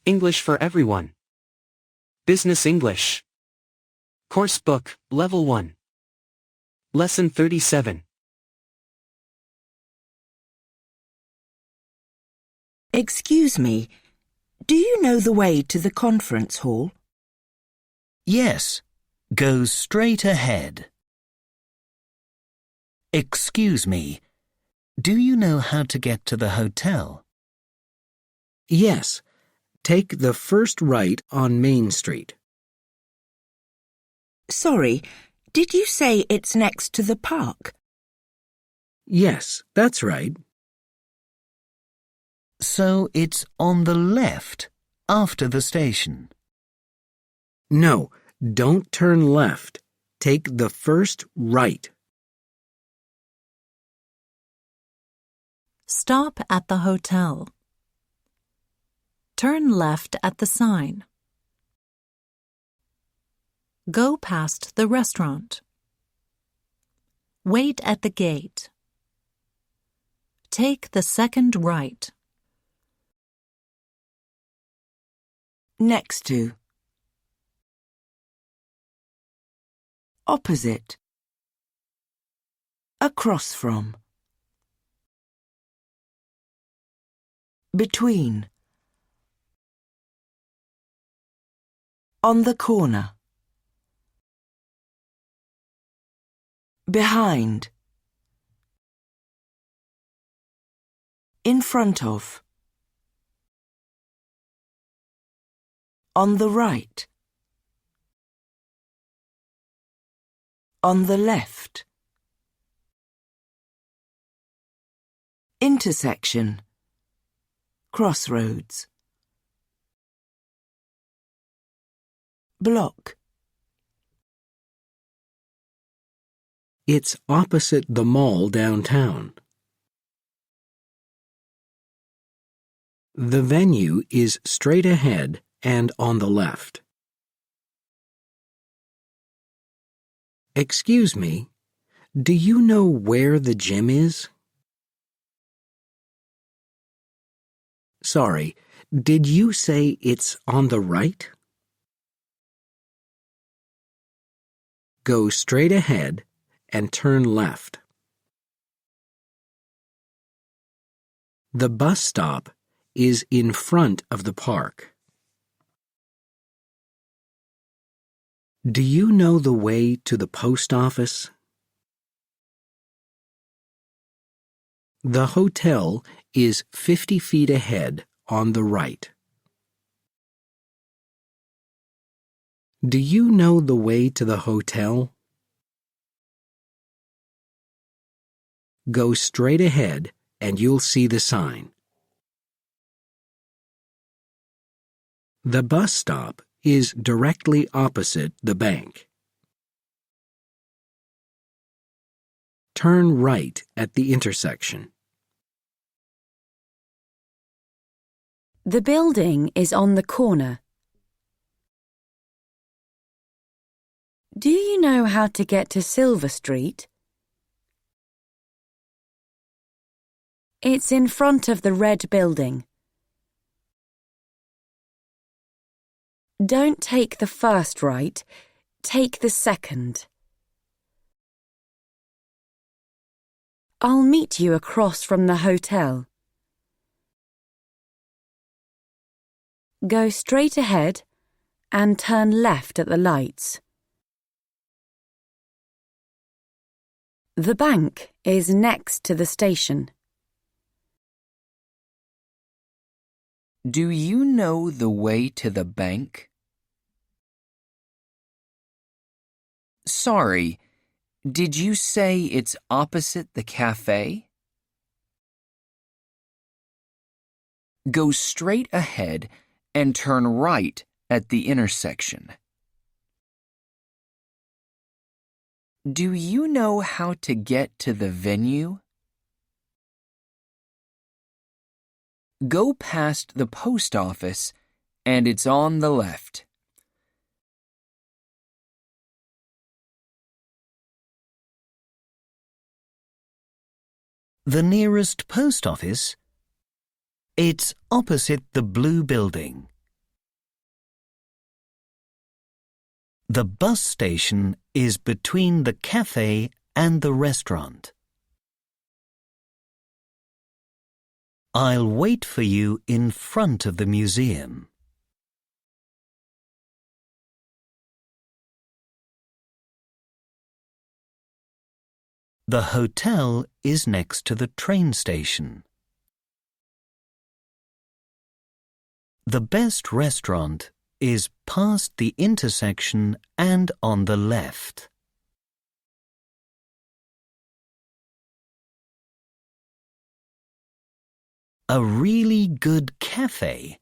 English for Everyone. Business English. Course Book, Level 1. Lesson 37. Excuse me, do you know the way to the conference hall? Yes, go straight ahead. Excuse me, do you know how to get to the hotel? Yes, take the first right on Main Street. Sorry, did you say it's next to the park? Yes, that's right. So it's on the left, after the station. No, don't turn left. Take the first right. Stop at the hotel. Turn left at the sign. Go past the restaurant. Wait at the gate. Take the second right. Next to. Opposite. Across from. Between. On the corner. Behind. In front of. On the right. On the left. Intersection. Crossroads. Block. It's opposite the mall downtown. The venue is straight ahead and on the left. Excuse me, do you know where the gym is? Sorry, did you say it's on the right? Go straight ahead and turn left. The bus stop is in front of the park. Do you know the way to the post office? The hotel is 50 feet ahead on the right. Do you know the way to the hotel? Go straight ahead and you'll see the sign. The bus stop is directly opposite the bank. Turn right at the intersection. The building is on the corner. Do you know how to get to Silver Street? It's in front of the red building. Don't take the first right, take the second. I'll meet you across from the hotel. Go straight ahead and turn left at the lights. The bank is next to the station. Do you know the way to the bank? Sorry, did you say it's opposite the cafe? Go straight ahead and turn right at the intersection. Do you know how to get to the venue? Go past the post office and it's on the left. The nearest post office? It's opposite the blue building. The bus station is between the cafe and the restaurant. I'll wait for you in front of the museum. The hotel is next to the train station. The best restaurant is past the intersection and on the left. A really good cafe.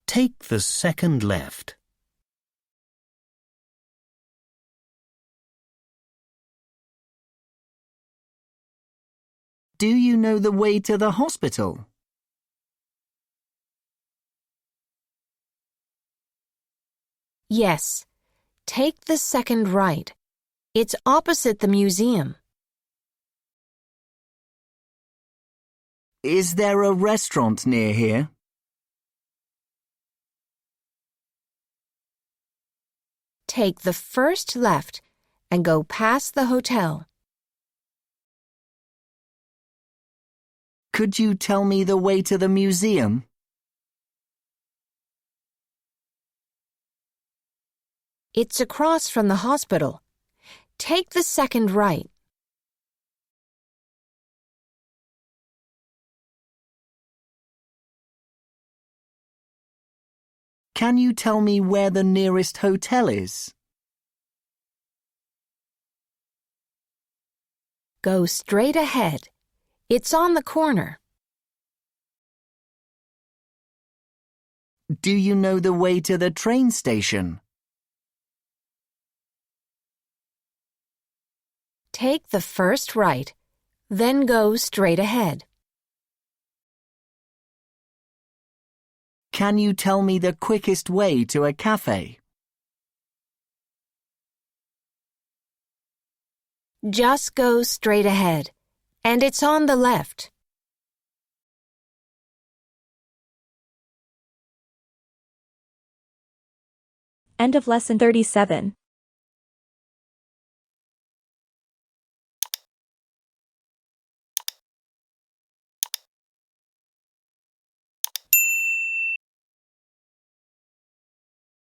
Take the second left. Do you know the way to the hospital? Yes. Take the second right. It's opposite the museum. Is there a restaurant near here? Take the first left and go past the hotel. Could you tell me the way to the museum? It's across from the hospital. Take the second right. Can you tell me where the nearest hotel is? Go straight ahead. It's on the corner. Do you know the way to the train station? Take the first right, then go straight ahead. Can you tell me the quickest way to a cafe? Just go straight ahead, and it's on the left. End of Lesson 37.